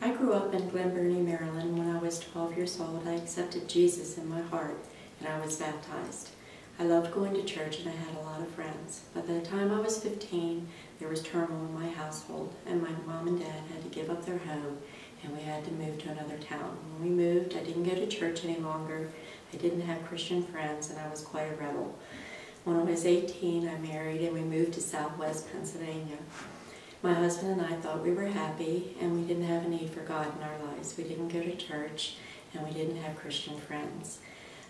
I grew up in Glen Burnie, Maryland. When I was 12 years old, I accepted Jesus in my heart and I was baptized. I loved going to church and I had a lot of friends. By the time I was 15, there was turmoil in my household and my mom and dad had to give up their home and we had to move to another town. When we moved, I didn't go to church any longer. I didn't have Christian friends and I was quite a rebel. When I was 18, I married and we moved to Southwest Pennsylvania. My husband and I thought we were happy and we didn't have a need for God in our lives. We didn't go to church and we didn't have Christian friends.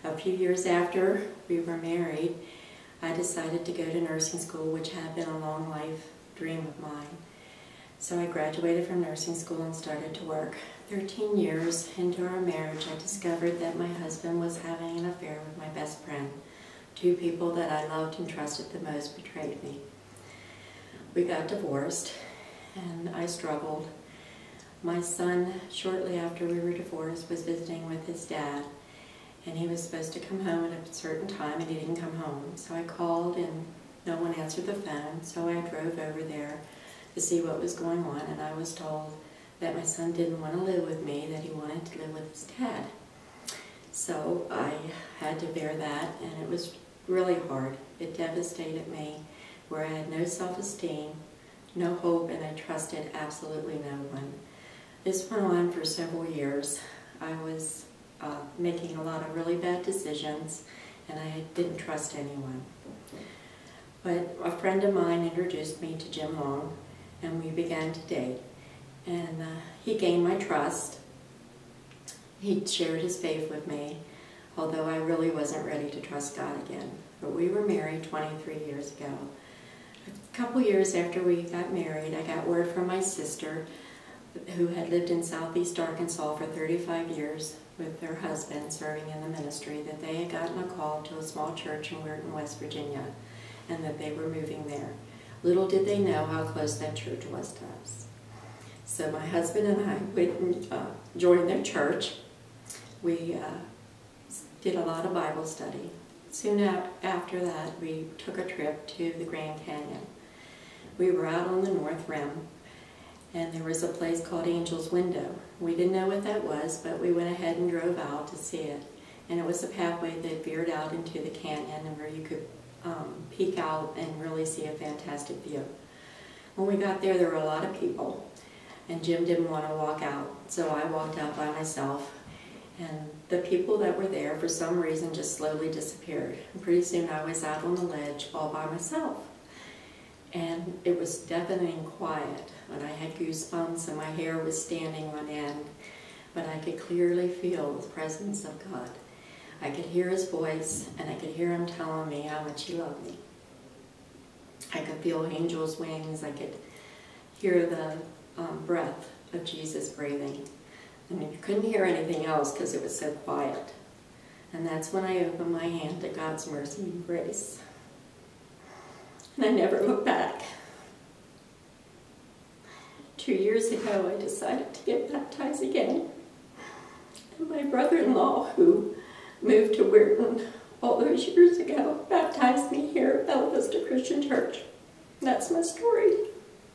A few years after we were married, I decided to go to nursing school, which had been a long life dream of mine. So I graduated from nursing school and started to work. 13 years into our marriage, I discovered that my husband was having an affair with my best friend. Two people that I loved and trusted the most betrayed me. We got divorced and I struggled. My son, shortly after we were divorced, was visiting with his dad and he was supposed to come home at a certain time and he didn't come home. So I called and no one answered the phone, so I drove over there to see what was going on and I was told that my son didn't want to live with me, that he wanted to live with his dad. So I had to bear that and it was really hard. It devastated me, where I had no self-esteem, no hope, and I trusted absolutely no one. This went on for several years. I was making a lot of really bad decisions and I didn't trust anyone. But a friend of mine introduced me to Jim Long and we began to date. And he gained my trust. He shared his faith with me, although I really wasn't ready to trust God again. But we were married 23 years ago. A couple years after we got married, I got word from my sister, who had lived in southeast Arkansas for 35 years with her husband serving in the ministry, that they had gotten a call to a small church in Weirton, West Virginia, and that they were moving there. Little did they know how close that church was to us. So my husband and I went and joined their church. We did a lot of Bible study. Soon after that, we took a trip to the Grand Canyon. We were out on the North Rim, and there was a place called Angel's Window. We didn't know what that was, but we went ahead and drove out to see it. And it was a pathway that veered out into the canyon and where you could peek out and really see a fantastic view. When we got there were a lot of people, and Jim didn't want to walk out, so I walked out by myself. And the people that were there, for some reason, just slowly disappeared. And pretty soon I was out on the ledge all by myself. And it was deafening quiet, and I had goosebumps and my hair was standing on end. But I could clearly feel the presence of God. I could hear his voice, and I could hear him telling me how much he loved me. I could feel angels' wings. I could hear the breath of Jesus breathing. And you couldn't hear anything else because it was so quiet. And that's when I opened my hand to God's mercy and grace. And I never looked back. 2 years ago, I decided to get baptized again. And my brother-in-law, who moved to Weirton all those years ago, baptized me here at Bella Vista Christian Church. That's my story.